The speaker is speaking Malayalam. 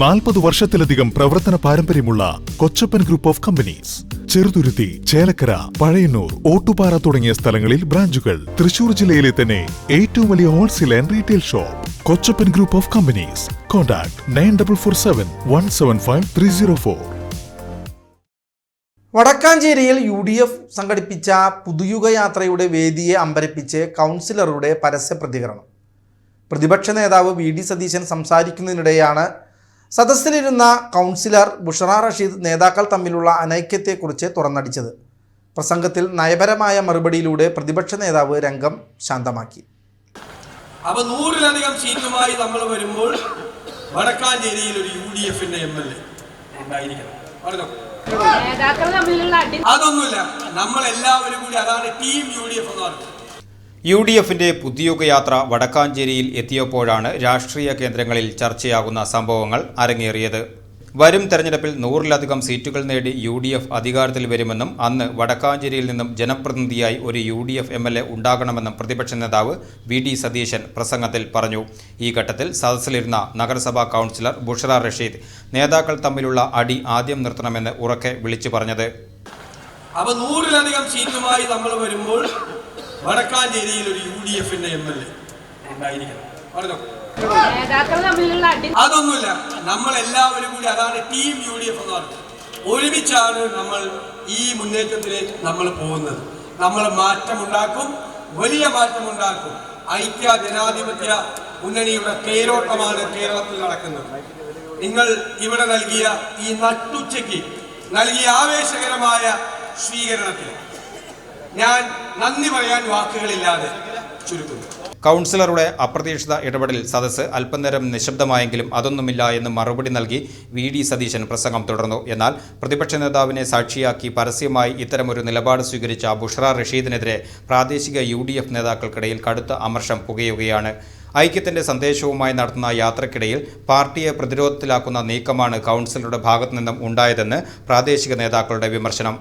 40 വർഷത്തിലധികം പ്രവർത്തന പാരമ്പര്യമുള്ള Kochappan group of companies. Cheruthuruthy, Chelakkara, Pazhayannur, Ottupara തുടങ്ങിയ സ്ഥലങ്ങളിൽ ബ്രാഞ്ചുകൾ. തൃശൂർ ജില്ലയിലെ തന്നെ ഏറ്റവും വലിയ wholesale and retail shop Kochappan group of companies. Contact 9447 175 304. വടക്കാഞ്ചേരിയിൽ UDF സംഘടിപ്പിച്ച പുതുയുഗയാത്രയുടെ വേദിയെ അമ്പരപ്പിച്ച് കൗൺസിലറുടെ പരസ്യ പ്രതികരണം. പ്രതിപക്ഷ നേതാവ് VD സതീശൻ സംസാരിക്കുന്നതിനിടെയാണ് സദസ്സിലിരുന്ന കൗൺസിലർ ബുഷറ റഷീദ് നേതാക്കൾ തമ്മിലുള്ള അനൈക്യത്തെക്കുറിച്ച് തുറന്നടിച്ചത്. പ്രസംഗത്തിൽ നയപരമായ മറുപടിയിലൂടെ പ്രതിപക്ഷ നേതാവ് രംഗം ശാന്തമാക്കി. അപ്പോൾ 100-ലധികം സീറ്റുമായി നമ്മൾ വരുമ്പോൾ വടക്കാഞ്ചേരിയിൽ ഒരു UDF-ന്റെ MLA ഉണ്ടായിരിക്കണം. അതൊന്നുമില്ല, നമ്മൾ എല്ലാവരും കൂടി, അതാണ് ടീം UDF എന്ന് പറയുന്നത്. UDF-ന്റെ പുതുയുഗയാത്ര വടക്കാഞ്ചേരിയിൽ എത്തിയപ്പോഴാണ് രാഷ്ട്രീയ കേന്ദ്രങ്ങളിൽ ചർച്ചയാകുന്ന സംഭവങ്ങൾ അരങ്ങേറിയത്. വരും തെരഞ്ഞെടുപ്പിൽ 100-ലധികം സീറ്റുകൾ നേടി UDF അധികാരത്തിൽ വരുമെന്നും അന്ന് വടക്കാഞ്ചേരിയിൽ നിന്നും ജനപ്രതിനിധിയായി ഒരു UDF MLA ഉണ്ടാകണമെന്നും പ്രതിപക്ഷ നേതാവ് VD സതീശൻ പ്രസംഗത്തിൽ പറഞ്ഞു. ഈ ഘട്ടത്തിൽ സദസ്സിലിരുന്ന നഗരസഭാ കൗൺസിലർ ബുഷറ റഷീദ് നേതാക്കൾ തമ്മിലുള്ള അടി ആദ്യം നിർത്തണമെന്ന് ഉറക്കെ വിളിച്ചു പറഞ്ഞത്. അപ്പോൾ 100-ലധികം സീറ്റുമായി നമ്മൾ വരുമ്പോൾ വടക്കാഞ്ചേരിയിൽ ഒരു UDF-ന്റെ MLA ഉണ്ടായിരിക്കണം. അതൊന്നുമില്ല, നമ്മൾ എല്ലാവരും കൂടി, അതാണ് ടീം UDF എന്ന് പറയുന്നത്. ഒരുമിച്ചാണ് നമ്മൾ ഈ മുന്നേറ്റത്തിലേക്ക് നമ്മൾ പോകുന്നത്. നമ്മൾ മാറ്റമുണ്ടാക്കും, വലിയ മാറ്റമുണ്ടാക്കും. ഐക്യ ജനാധിപത്യ മുന്നണിയുടെ തേരോട്ടമാണ് കേരളത്തിൽ നടക്കുന്നത്. നിങ്ങൾ ഇവിടെ നൽകിയ ഈ നട്ടുച്ചയ്ക്ക് നൽകിയ ആവേശകരമായ സ്വീകരണത്തിന് ഞാൻ നന്ദി പറയാൻ വാക്കുകളില്ലാതെ ചുരുക്കുന്നു. കൗൺസിലറുടെ അപ്രതീക്ഷിത ഇടപെടലിൽ സദസ്സ് അല്പനേരം നിശബ്ദമായെങ്കിലും അതൊന്നുമില്ല എന്ന് മറുപടി നൽകി VD സതീശൻ പ്രസംഗം തുടർന്നു. എന്നാൽ പ്രതിപക്ഷ നേതാവിനെ സാക്ഷിയാക്കി പരസ്യമായി ഇത്തരമൊരു നിലപാട് സ്വീകരിച്ച ബുഷറ റഷീദിനെതിരെ പ്രാദേശിക UDF നേതാക്കൾക്കിടയിൽ കടുത്ത അമർഷം പുകയുകയാണ്. ഐക്യത്തിന്റെ സന്ദേശവുമായി നടത്തുന്ന യാത്രക്കിടയിൽ പാർട്ടിയെ പ്രതിരോധത്തിലാക്കുന്ന നീക്കമാണ് കൗൺസിലറുടെ ഭാഗത്തു നിന്നും ഉണ്ടായതെന്ന് പ്രാദേശിക നേതാക്കളുടെ വിമർശനം.